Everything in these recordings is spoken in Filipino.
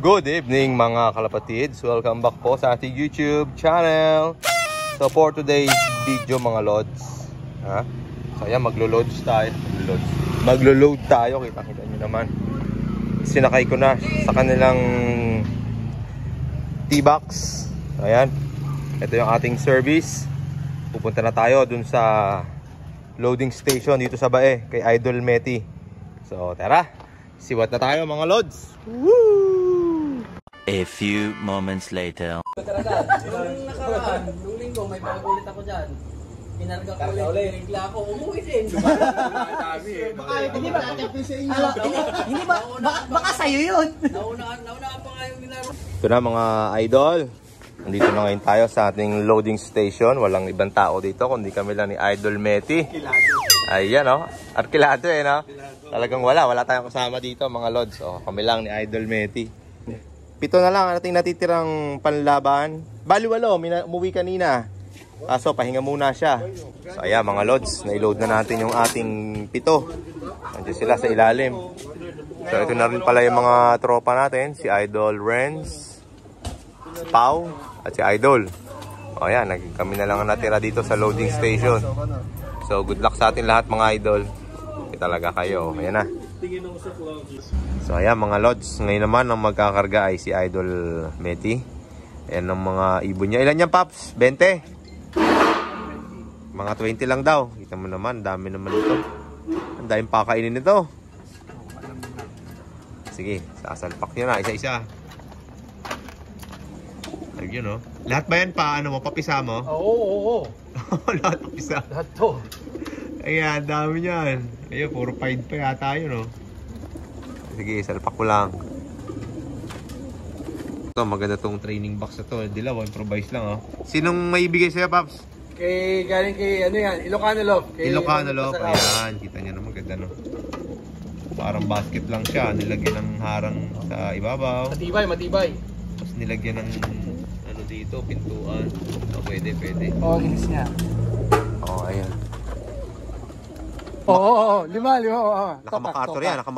Good evening mga kalapatids. Welcome back po sa ating YouTube channel. So for today's video mga lods, so ayan, maglo-load tayo. Maglo-load tayo, kita-kita nyo naman. Sinakay ko na sa kanilang T-Box. Ayan, ito yung ating service. Pupunta na tayo dun sa loading station dito sa Bae kay Idol Meti. So tara, siwat na tayo mga lods. Woo! A few moments later. Yung nakaraan, nung linggo, may bago ulit ako dyan. Pinarga ko ulit, bigla ako, umuwi din. Hindi ba? Hindi ba? Baka sa'yo yun. Naunaan pa nga yung nilaro. Ito na mga idol. Nandito na ngayon tayo sa ating loading station. Walang ibang tao dito kundi kami lang ni Idol Meti. Ayan o, arkilado no? Talagang wala tayong kasama dito mga lods. Kami lang ni Idol Meti. 7 na lang ang ating natitirang panlaban. Bali 8, umuwi kanina. So pahinga muna siya. So ayan mga lods, na-load na natin yung ating 7. Nandiyan sila sa ilalim. So ito na rin pala yung mga tropa natin. Si Idol Renz, Pau, at si Idol. O ayan, kami na lang ang natira dito sa loading station. So good luck sa atin lahat mga idol. Talaga kayo. Ayan na. So ayan mga lods, ngayon naman ang magkakarga ay si Idol Meti. Ayan ang mga ibon niya. Ilan yan Paps? 20? Mga 20 lang daw. Kita mo naman, dami naman ito. Ang daming pakainin nito. Sige, sasalpak nyo na isa-isa. Ayun lahat ba yan pa, papisa mo? Oo. Lahat papisa. Lahat to. Ayan, dami niyan. Ayun, puro 5 pa yata yun Sige, salpak ko lang. Ito, maganda tong training box na to. Dilaw, improvise lang Sinong may bigay sa'yo, Paps? Galing kay, Ilocano Love. Ilocano Love, ayan. Kita niyo naman, ganda Parang basket lang siya. Nilagyan ng harang sa ibabaw. Matibay. Tapos nilagyan ng, dito, pintuan. Pwede. Orange niya. Ayan. Oo, lima. Naka-MacArthur yan, Paps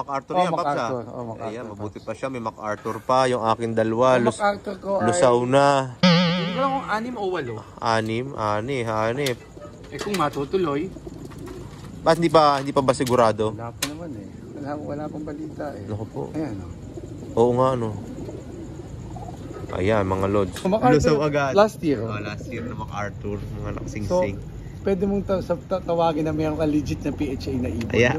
MacArthur. Ayan, mabuti pa siya, may MacArthur pa. Yung aking dalawa, MacArthur ko lusaw na. Hindi ko lang kung 6 o 8. 6. Kung matutuloy. Ba't hindi pa ba sigurado? Wala pa naman Wala pang balita Naku po. Ayan Oo nga Ayan mga lods. Lusaw agad. Last year. Last year na MacArthur, mga nakasingsing. Pwede mong tawagin na mayroon ka legit na PHA na ibon. Ayan,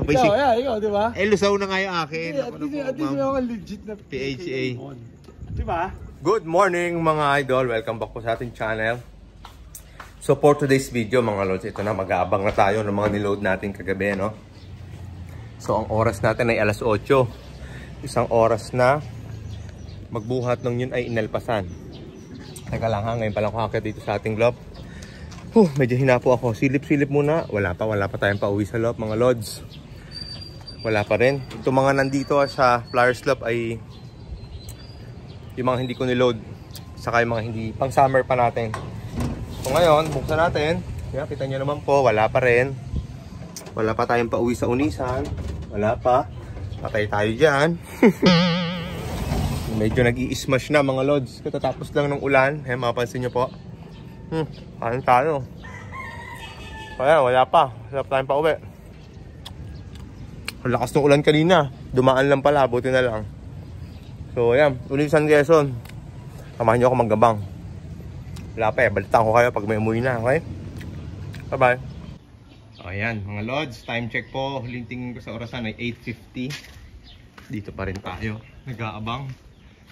diba? Ikaw, di ba? Lusaw na nga yung akin. At least mayroon ka legit na PHA. Di ba? Good morning mga idol. Welcome back po sa ating channel. So for today's video mga lods, ito na, mag-aabang na tayo ng mga niload natin kagabi, So ang oras natin ay alas 8. Isang oras na magbuhat ng yun ay inalpasan. Teka lang ngayon pa lang ako akit dito sa ating loft. Medyo hinapo ako. Silip-silip muna. Wala pa tayong pauwi sa loft mga lods. Wala pa rin. Itong mga nandito sa Flowers Loft ay yung mga hindi ko niload. Saka yung mga hindi pang summer pa natin. So ngayon, buksan natin. Kita nyo naman po, wala pa rin. Wala pa tayong pauwi sa Unisan. Wala pa. Patay tayo dyan. Medyo nag-i-smash na mga lods. Katatapos lang ng ulan. Mapansin nyo po. Kain tayo. Kaya wala pa. Wala pa tayong pauwi. Ang lakas ng ulan kanina. Dumaan lang pala. Buti na lang. So ayan. Unisan Quezon. Samahan nyo ako maggabang. Wala pa balitaan ko kayo pag may umuwi na. Okay? Bye bye. Ayan mga lods. Time check po. Huling tingin ko sa orasan ay 8:50. Dito pa rin tayo. Nag-aabang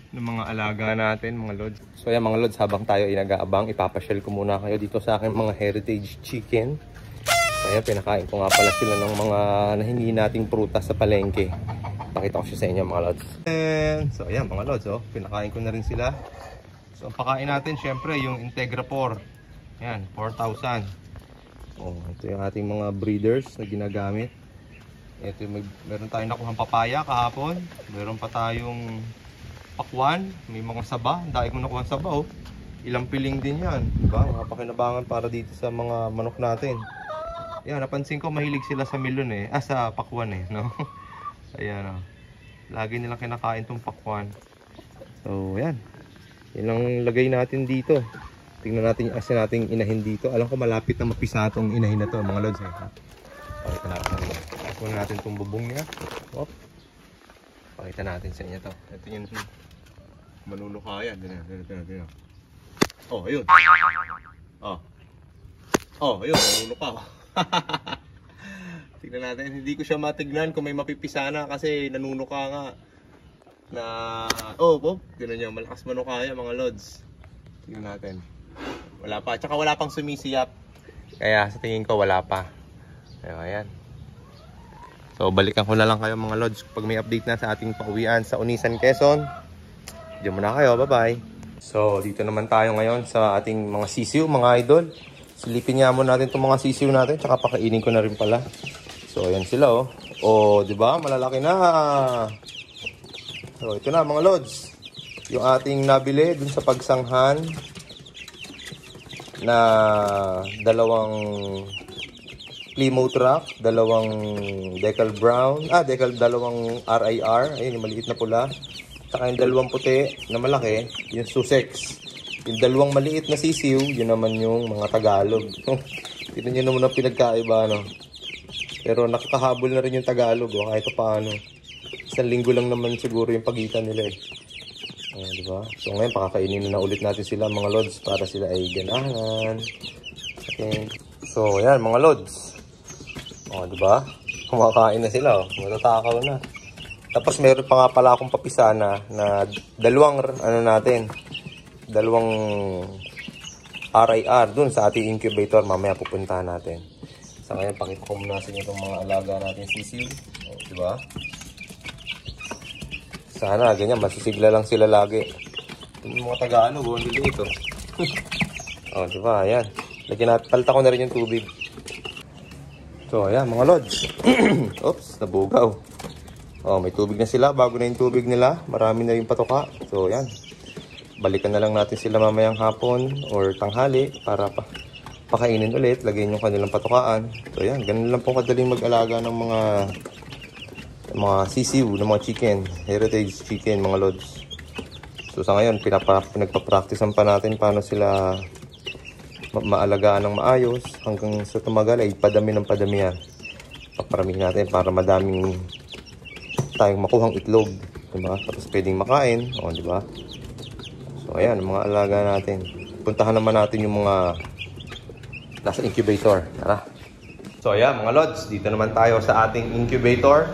ng mga alaga natin mga lods. So ayan mga lods, habang tayo ay nag-aabang, ipapasyal ko muna kayo dito sa aking mga heritage chicken. So ayan, pinakain ko nga pala sila ng mga nahingi nating prutas sa palengke. Pakita ko siya sa inyo mga lods. So ayan mga lods, pinakain ko na rin sila. So ang pakain natin syempre yung Integra 4. Ayan, 4,000. Ito yung ating mga breeders na ginagamit. Ito yung meron tayong nakuhang papaya kahapon. Meron pa tayong pakwan, may mga saba. Dahil kong nakuha saba Ilang piling din yan, diba? Mga pakinabangan para dito sa mga manok natin. Yan, napansin ko mahilig sila sa milon sa pakwan no? Ayan Lagi nilang kinakain tong pakwan. So, yan. Yan ang lagay natin dito. Tingnan natin yung asa nating inahin dito. Alam ko malapit na mapisa itong inahin na to, mga lods. Pakita natin. Pakita natin itong bubong niya. Op. Pakita natin sa inyo to. Ito yung manunukaya. Ganyan. Oh, ayun. Oh, ayun. Manunuka. Tingnan natin. Hindi ko siya matignan kung may mapipisa na kasi nanunuka nga. Tingnan nyo. Malakas manukaya mga lods. Tingnan natin. Wala pa. Tsaka wala pang sumisiyap. Kaya sa tingin ko wala pa. Ayan. So balikan ko na lang kayo mga lods pag may update na sa ating pauwian sa Unisan, Quezon. Diyan muna kayo. Bye bye. So dito naman tayo ngayon sa ating mga sisiw mga idol. Silipin nga muna natin itong mga sisiw natin. Tsaka pakainin ko na rin pala. So ayan sila oh. Oh diba? Malalaki na. So ito na mga lods. Yung ating nabili dun sa pagsanghan na dalawang Plymouth Rock, dalawang Decal Brown, dalawang RIR, ayun yung maliit na pula. Saka yung dalawang puti na malaki, yung Sussex. Yung dalawang maliit na sisiw, yun naman yung mga Tagalog. Tignan nyo naman ang pinagkaiba, no? Pero nakakahabol na rin yung Tagalog, oh, kahit paano. Isang linggo lang naman siguro yung pagitan nila eh. Diba? So ngayon, pakakainin na ulit natin sila mga lods para sila ay ganahan. Okay. So yan mga lods. Diba? Kumakain na sila. Matatakaw na. Tapos meron pa nga pala akong papisana na dalawang RIR dun sa ating incubator. Mamaya pupuntahan natin. So ngayon, pakita ko muna sa inyo itong mga alaga natin sisiw. Diba? Sana, ganyan, masisigla lang sila lagi. Yung mga Tagalog, hindi dito. Diba, ayan. Palta ko na rin yung tubig. So, ayan, mga lods. Oops, nabugaw. May tubig na sila, bago na yung tubig nila. Marami na yung patuka. So, ayan. Balikan na lang natin sila mamayang hapon or tanghali para pakainin ulit. Lagyan yung kanilang patukaan. So, ayan, ganun lang po kadaling mag-alaga ng mga sisiw, ng mga chicken, heritage chicken, mga lods. So sa ngayon, pinagpa-practicean pa natin paano sila maalagaan ng maayos hanggang sa tumagal ay padami ng padami yan. Paparamihin natin para madaming tayong makuhang itlog, diba? Tapos pwedeng makain, diba? So ayan, mga alaga natin. Puntahan naman natin yung mga nasa incubator. Tara. So ayan mga lods, dito naman tayo sa ating incubator.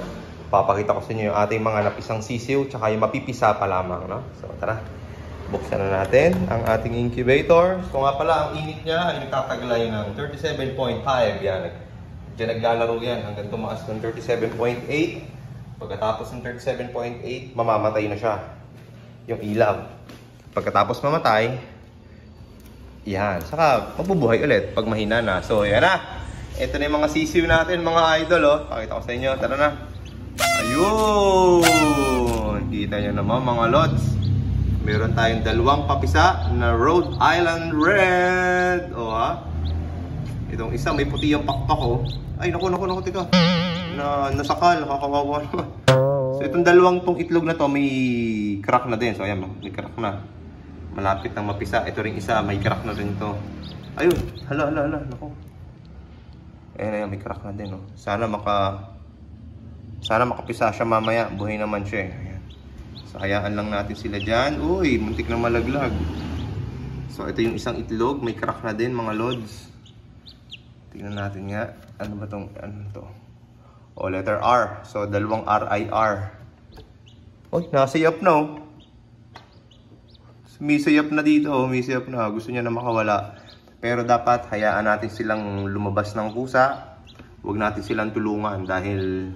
Papakita ko sa inyo yung ating mga napisang sisiw tsaka yung mapipisa pa lamang, no? So tara, buksan na natin ang ating incubator. So nga pala, ang init niya ay nagtataglay ng 37.5. Yan, diyan naglalaro yan hanggang tumaas ng 37.8. Pagkatapos ng 37.8, mamamatay na siya yung ilaw. Pagkatapos mamatay, yan, saka mabubuhay ulit pag mahina na. So yan na, ito na yung mga sisiw natin mga idol, oh. Pakita ko sa inyo, tara na. Ayun! Kita nyo naman mga lods. Meron tayong dalawang papisa na Rhode Island Red. Itong isa may puti yung pakpak, oh. Ay, naku, tika. Nasakal, nakakawawa naman. So itong dalawang tong itlog na to may crack na din. So ayan, may crack na. Malapit nang mapisa. Ito ring isa, may crack na rin to. Ayun, hala, naku. Ayan, may crack na din, oh. Sana makapisa siya mamaya. Buhay naman siya. Ayan. So, hayaan lang natin sila dyan. Uy, muntik na malaglag. So, ito yung isang itlog. May crack na din, mga lods. Tingnan natin nga. Ano ba tong, ano to? Letter R. So, dalawang RIR. Uy, nasayap na, oh. Sumisayap na dito, oh. Sumisayap na. Gusto niya na makawala. Pero dapat, hayaan natin silang lumabas ng kusa. Huwag natin silang tulungan dahil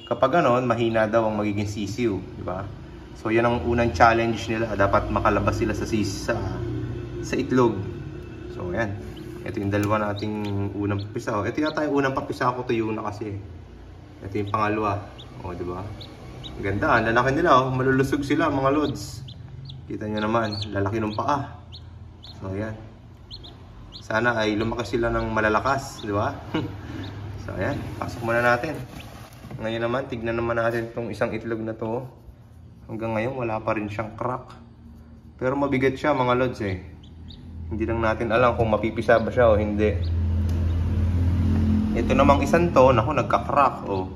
kapag ganon, mahina daw ang magiging sisiw, di ba? So yan ang unang challenge nila, dapat makalabas sila sa itlog. So ayan, ito yung dalawa nating unang papisa. Ito yata yung unang papisa ko, tuyo na kasi. Ito yung pangalawa, di ba? Ganda, ang lalaki nila, malulusog sila mga lods. Kita nyo naman, lalaki ng paa. So ayan, sana ay lumaki sila ng malalakas, di ba? So ayan, pasok muna natin. Ngayon naman, tignan naman natin itong isang itlog na to. Hanggang ngayon, wala pa rin siyang crack. Pero mabigat siya mga lods eh. Hindi lang natin alam kung mapipisa ba siya o hindi. Ito namang isang to, naku, nagka-crack o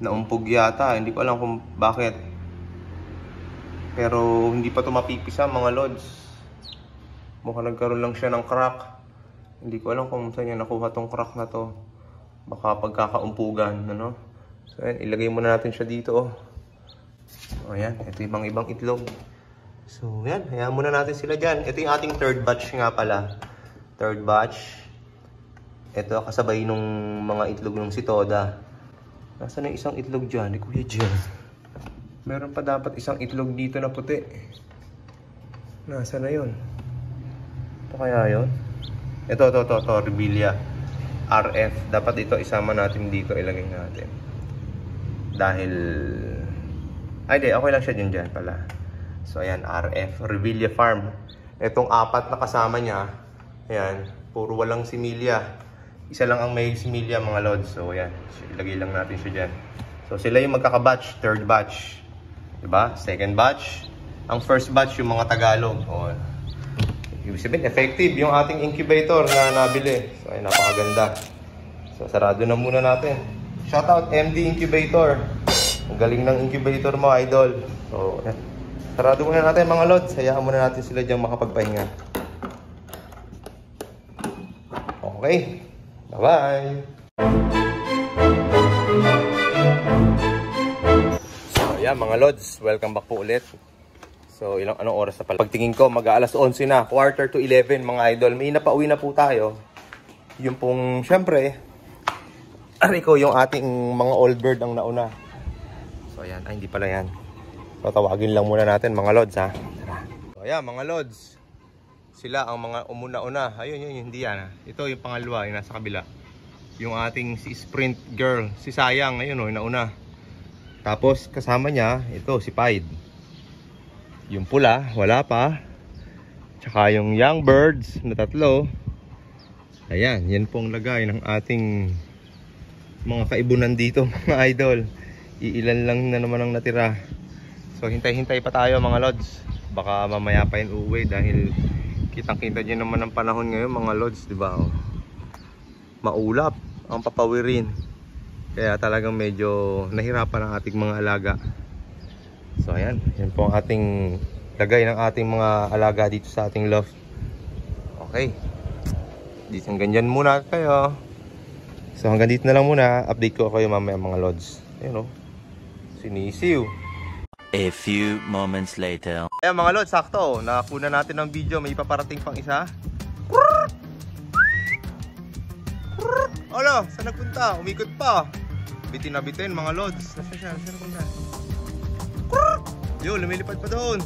naumpog yata. Hindi ko alam kung bakit. Pero hindi pa to mapipisa mga lods. Mukhang nagkaroon lang siya ng crack. Hindi ko alam kung saan niya nakuha tong crack na to. Baka pagkakaumpugan, ano? So ayan, ilagay muna natin siya dito. O ayan, ito yung ibang itlog. So yan, hayaan muna natin sila dyan. Ito yung ating third batch nga pala. Third batch. Ito kasabay nung mga itlog ng si Toda. Nasaan na isang itlog dyan? Ni Kuya Jer. Meron pa dapat isang itlog dito na puti. Nasaan na yun? Ito kaya yun? Ito, Revilla RF. Dapat ito isama natin dito, ilagay natin. Dahil... Ay, di, okay lang siya dyan pala. So, ayan, RF, Revilla Farm. Itong apat na kasama niya, ayan, puro walang similya. Isa lang ang may similya, mga lods. So, ayan, ilagay lang natin siya dyan. So, sila yung magkaka-batch, third batch. Diba? Second batch. Ang first batch, yung mga Tagalog. O, ibig sabihin, effective yung ating incubator na nabili. So, ayan, napakaganda. So, sarado na muna natin. Shoutout MD Incubator. Ang galing ng incubator mo, idol. So, ayan. Sarado muna natin mga lods. Hayaan muna natin sila dyan makapagpahinga. Okay. Bye-bye. So, ayan mga lods. Welcome back po ulit. So, anong oras na pala? Pagtingin ko, mag-aalas 11 na. 11:45 mga idol. May napauwi na po tayo. Yung pong, syempre, ko yung ating mga old bird ang nauna. So, ayan. Ay, hindi pala yan. So, tawagin lang muna natin mga lods ha. Tara. So, ayan mga lods. Sila ang mga umuna-una. Ayun, hindi yan ha. Ito yung pangalawa, yung nasa kabila. Yung ating si Sprint Girl, si Sayang, ayun o, nauna. Tapos kasama niya, ito si Pied. Yung pula, wala pa. Tsaka yung young birds na tatlo. Ayan, yan pong lagay ng ating mga kaibunan dito mga idol. Iilan lang na naman ang natira. So hintay-hintay pa tayo mga lods. Baka mamaya pa yun uuwi dahil kitang-kita dyan naman ang panahon ngayon mga lods, diba? Oh. Maulap ang papawirin. Kaya talagang medyo nahirapan ang ating mga alaga. So ayan, yan po ang ating lagay ng ating mga alaga dito sa ating loft. Okay. Dito hanggang dyan muna kayo. So hanggang dito na lang muna. Update ko kayo mamaya mga lods. Ayun o. Sinisiw. A few moments later. Ayan mga lods, sakto. Nakuna natin ng video. May paparating pang isa. Alo, saan nagpunta? Umikot pa. Bitin na bitin mga lods. Nasaan siya? Saan nagpunta? Yo, lumilipad pa doon.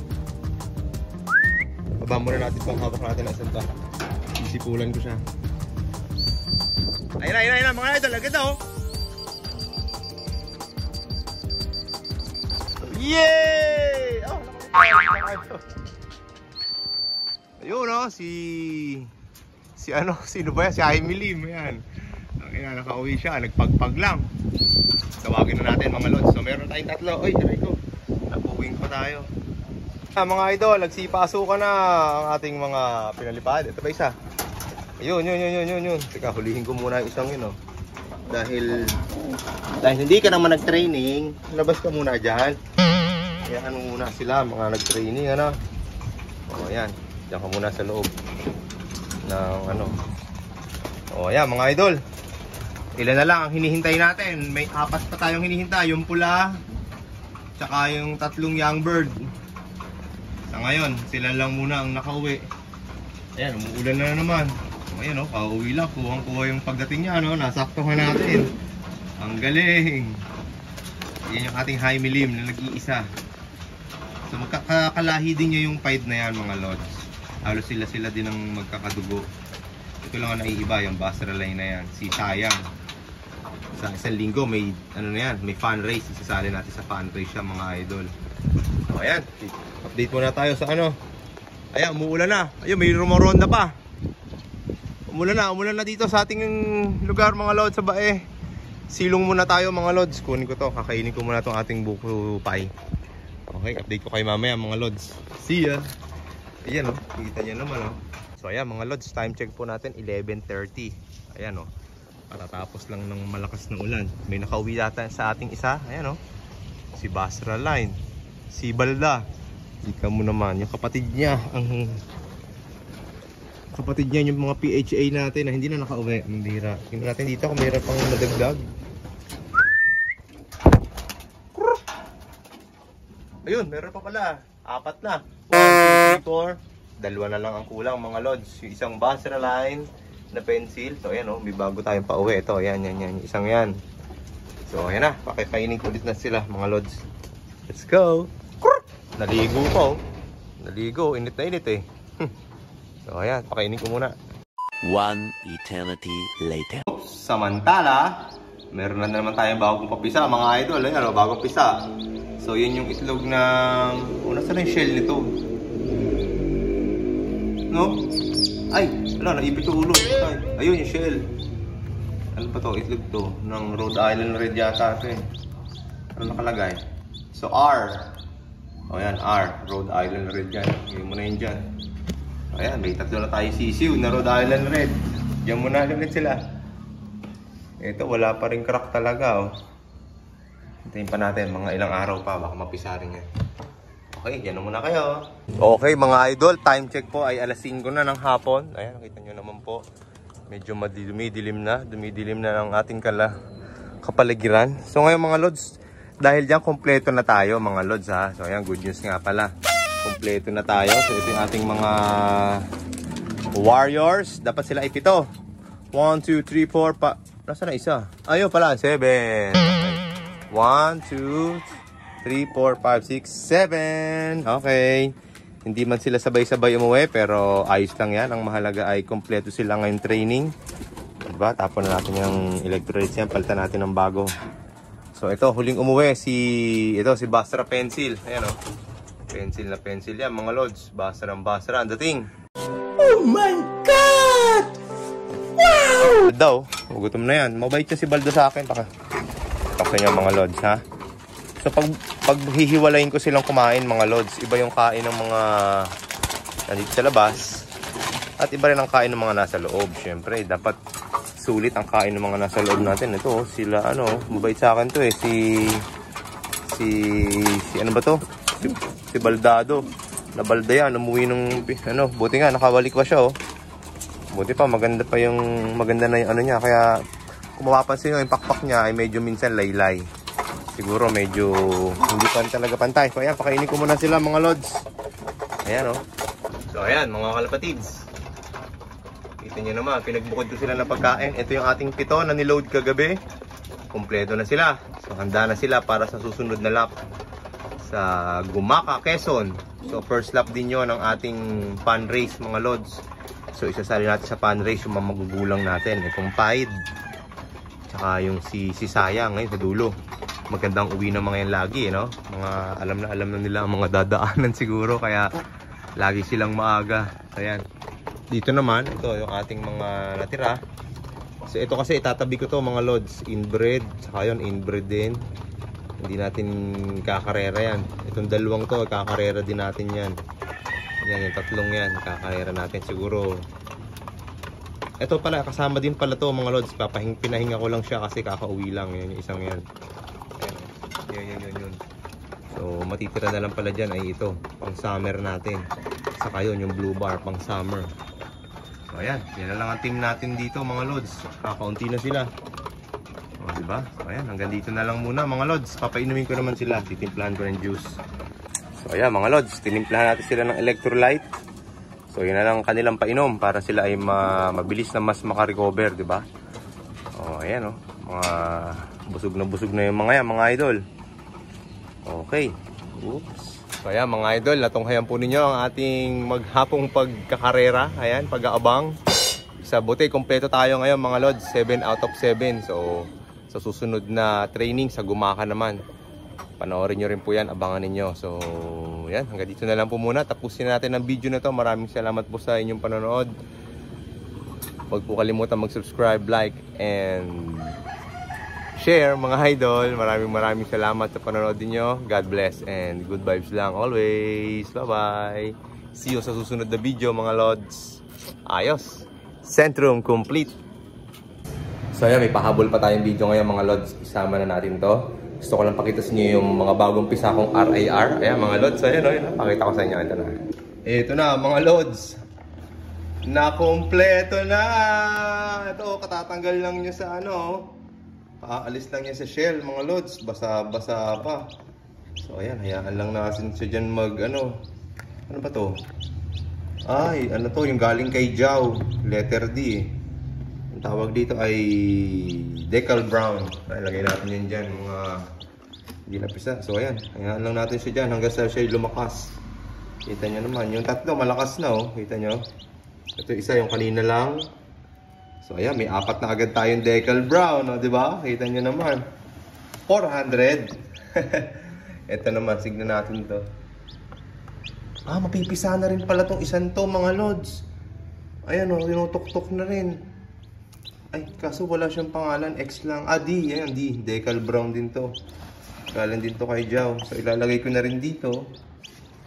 Baba muna natin pang hawak natin na isang ta. Isipulan ko siya. Ayun, mga idol. Agad na oh. Yay! Oh, ayun no, sino ba yan? Si Jaime Lim, yan. Ang nakauwi siya, nagpagpag lang. Tawagin na natin mga lods. So meron tayong tatlo. Oy, aray ko. Napuwing pa tayo. Mga idol, nagsipasukan na ang ating mga pinalipad. Ito ba isa? Ayun. Teka, hulihin ko muna isang yun oh. Dahil hindi ka naman nag-training, labas ka muna dyan. Kaya ano muna sila, mga nag-training, ano. O, ayan. Diyan ka muna sa loob. Ng ano. O, ayan, mga idol. Ilan na lang ang hinihintay natin. May 4 pa tayong hinihintay. Yung pula, tsaka yung 3 young bird. Sa ngayon, sila lang muna ang nakauwi. Ayan, umuulan na naman. Ayan, pauwi lang. Kuhang-kuha yung pagdating niya, no? Nasaktuhan natin. Ang galing. Yan yung ating Jaime Lim na nag-iisa. So magkakalahi din niya yung pied na yan mga lods. Halos sila din ang magkakadugo. Ito lang ang naiiba, yung Basra line na yan. Si Sayang. Sa isang linggo may ano na yan, may fan race. Isasali natin sa fan race siya mga idol. So ayan, update muna tayo sa ano. Ayan, umuulan na. Ayun, may rumoronda pa. Umulan na dito sa ating lugar mga lods sa bae. Silong muna tayo mga lods. Kunin ko to, kakainin ko muna tong ating buko pie. Okay, update ko kayo mamaya mga lods. See ya! Ayan, oh. Kita niyo naman, oh. So, ayan, mga lods, time check po natin, 11:30. Ayan, oh. Patatapos lang ng malakas na ulan. May nakauwi yata sa ating isa. Ayan, oh. Si Basra Line. Si Balda. Ika mo naman. Yung kapatid niya. Kapatid niya yung mga PHA natin na hindi na nakauwi. Mandira. Tingnan natin dito kung mayroon pang madagdag. Ayun, meron pa pala. 4 na. 1, 2, 3, 4. Dalawa na lang ang kulang mga lods. Yung isang Basra Line na pencil. So ayan, oh, may bago tayong pauwi. Ito, ayan, yan. Isang yan. So ayan na, pakikainin ulit na sila mga lods. Let's go. Naligo ko. Naligo, init na init eh. So ayan, pakainin ko muna. One eternity later. Samantala, meron na naman tayong bagong papisa mga idol. Ayan, bagong pisa. So yan yung itlog ng... Nasa na yung shell nito? No? Ay, wala, naipit yung ulo. Ay, ayun yung shell. Ano pa to? Itlog to. Ng Rhode Island Red yata ito eh. Ano nakalagay? So R. O yan, R. Rhode Island Red yan. Ngayon mo na yun dyan. Ayan, may tatlo na tayo sisiw na Rhode Island Red. Diyan muna ulit sila. Ito, wala pa rin crack talaga, oh. Hintayin pa natin, mga ilang araw pa, baka mapisa rin yan. Okay, yan na muna kayo. Okay, mga idol, time check po ay alas 5 na ng hapon. Ayan, nakita nyo naman po. Medyo dumidilim na ng ating kapaligiran. So ngayon mga lods, dahil dyan, kompleto na tayo mga lods ha. So ayan, good news nga pala. Kompleto na tayo. So ito yung ating mga warriors. Dapat sila ay 7. 1, 2, 3, 4, pa... Nasa na isa? Ayun pala, 7. Okay. 1, 2, 3, 4, 5, 6, 7. Okay. Hindi man sila sabay-sabay umuwi, pero ayos lang yan. Ang mahalaga ay kompleto sila ngayong training. Diba? Tapon na natin yung electrolytes yan. Palitan natin ng bago. So ito, huling umuwi si Basra Pencil. Ayan o. Pencil na pencil yan mga lods. Basra ang dating. Oh my God! Wow! Daw, gutom na yan. Mabait niya si Baldo sa akin. Paksa niya mga lods ha. So pag hihiwalayin ko silang kumain mga lods, iba yung kain ng mga nandito sa labas. At iba rin ang kain ng mga nasa loob. Siyempre, dapat sulit ang kain ng mga nasa loob natin. Ito, sila mabait sa akin to eh. Si ano ba to? Si Baldado. Na Balda yan, umuwi nung buti nga nakabalik pa siya oh. Buti pa maganda na yung ano niya, kaya kung mapapansin nyo yung pakpak niya ay medyo minsan laylay. Siguro medyo hindi pa talaga pantay. So ayan, pakainin ko muna sila mga lods. Ayan oh. So ayan mga kalapatids. Kita nyo naman, pinagbukod ko sila ng pagkain. Ito yung ating 7 na niload kagabi. Kompleto na sila. So handa na sila para sa susunod na lap sa Gumaca, Quezon. So first lap din yun ng ating fan race mga lods. So isasali natin sa fan race yung mga magugulang natin. Itong Pied. Tsaka yung si Sayang ngayon sa dulo. Magandang uwi ng mga yan lagi, no? Mga alam na nila ang mga dadaanan siguro. Kaya lagi silang maaga. Ayan. Dito naman, ito yung ating mga natira. So ito kasi itatabi ko to mga lods. Inbred. Tsaka yun, inbred din. Hindi natin kakarera yan. Itong dalawang to, kakarera din natin yan. Yan, yung tatlong yan. Kakarera natin siguro. Ito pala, kasama din pala to mga lods. Pinahinga ko lang siya kasi kakauwi lang. Yan, yung isang yan. Ayan. Yun. So, matitira na lang pala dyan ay ito. Pang summer natin. Saka yun, yung blue bar, pang summer. So, ayan. Yan na lang ang team natin dito mga lods. Kakaunti na sila. O, diba? So, ayan. Hanggang dito na lang muna mga lods. Papainumin ko naman sila. Titimplahan ko ng juice. So, ayan mga lods. Tinimplahan natin sila ng electrolyte. So, yun na lang kanilang painom para sila ay mabilis na mas makarecover, diba? O, ayan o. Busog na yung mga yan, mga idol. Okay. Oops. So ayan mga idol, natunghayan po ninyo ang ating maghapong pagkakarera. Ayan, pag-aabang. Sa buti, kompleto tayo ngayon mga lods. 7 out of 7. So, sa susunod na training sa Gumaca naman. Panoorin nyo rin po yan, abangan ninyo. So, yan, hanggang dito na lang po muna. Tapusin natin ang video na to. Maraming salamat po sa inyong panonood. Huwag po kalimutan mag-subscribe, like, and share mga idol. Maraming salamat sa panonood niyo. God bless and good vibes lang always. Bye bye. See you sa susunod na video mga lods. Ayos. Centrum complete. So ayan, may pahabol pa tayong video ngayon mga lods. Isama na natin to. Gusto ko lang pakita sa inyo yung mga bagong pisa kong RIR. Ayan mga lods. Ayan o, pakita ko sa inyo. Ito na. Ito na mga lods. Nakompleto na. Ito, katatanggal lang niya sa ano. Aalis lang niya sa shell mga lods. Basa-basa pa. So ayan, hayaan lang natin siya dyan mag ano. Ano ba to? Ay, ano to? Yung galing kay Jao. Letter D. Ang tawag dito ay Decal Brown. Ay, lagay natin yan dyan. Mga hindi napisa. So ayan, hayaan lang natin siya dyan hanggang sa siya lumakas. Kita nyo naman. Yung tatlo malakas na oh. Kita nyo? Ito isa yung kanina lang. So ayan, may 4 na agad tayong Decal Brown. Oh, diba? Kita nyo naman. 400. Ito naman, signan natin to. Mapipisa na rin pala tong isang to mga lods. Ayan o, tinutok-tok na rin. Ay, kaso wala siyang pangalan. X lang. D. Ayan, D. Decal Brown din to. Galing din to kay Jao. So, ilalagay ko na rin dito.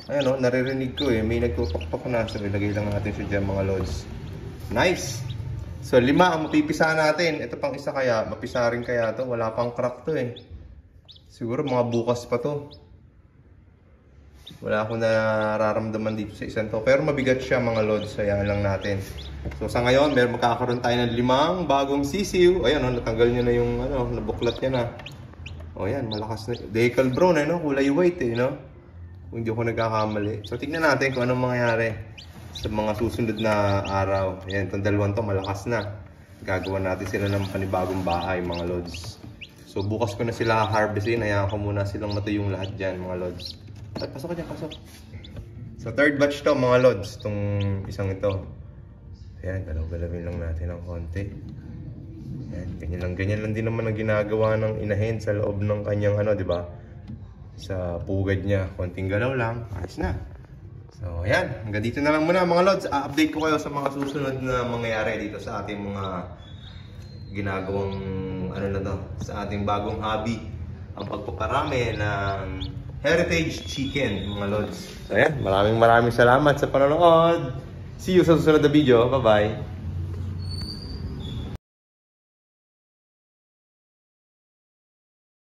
Ayan o, naririnig ko eh. May nagtutok-tok na. So, ilagay lang natin siya dyan mga lods. Nice! So, 5 ang mapipisa natin. Ito pang isa kaya. Mapisa rin kaya to. Wala pang crack to eh. Siguro mga bukas pa to. Wala akong nararamdaman dito sa isang to. Pero mabigat siya mga lods. Kaya lang natin. So sa ngayon, magkakaroon tayo ng 5 bagong sisiw. Ayan o, natanggal niya na yung ano, nabuklat niya na. O yan, malakas na. Decal Brown eh, no? Kulay white eh, no? Kung hindi ako nagkakamali. So tignan natin kung anong mangyayari sa mga susunod na araw. Ayan, itong 2 to malakas na. Gagawa natin sila ng panibagong bahay mga lods. So bukas ko na sila harvestin. Hayaan ko muna silang matuyong lahat dyan mga lods. Ay, pasok ka dyan, pasok. So, 3rd batch to mga lods, itong isang ito. Ayan, galaw-galawin lang natin ng konti. Ayan, ganyan lang din naman ang ginagawa ng inahin sa loob ng kanyang ano, di ba? Sa pugad niya, konting galaw lang, ayos na. So, ayan, hanggang dito na lang muna mga lods. Update ko kayo sa mga susunod na mangyayari dito sa ating mga ginagawang, ano na to, sa ating bagong hobby. Ang pagpaparami ng Heritage Chicken, mga lods. So, ayan. Maraming salamat sa panonood. See you sa susunod na video. Bye-bye.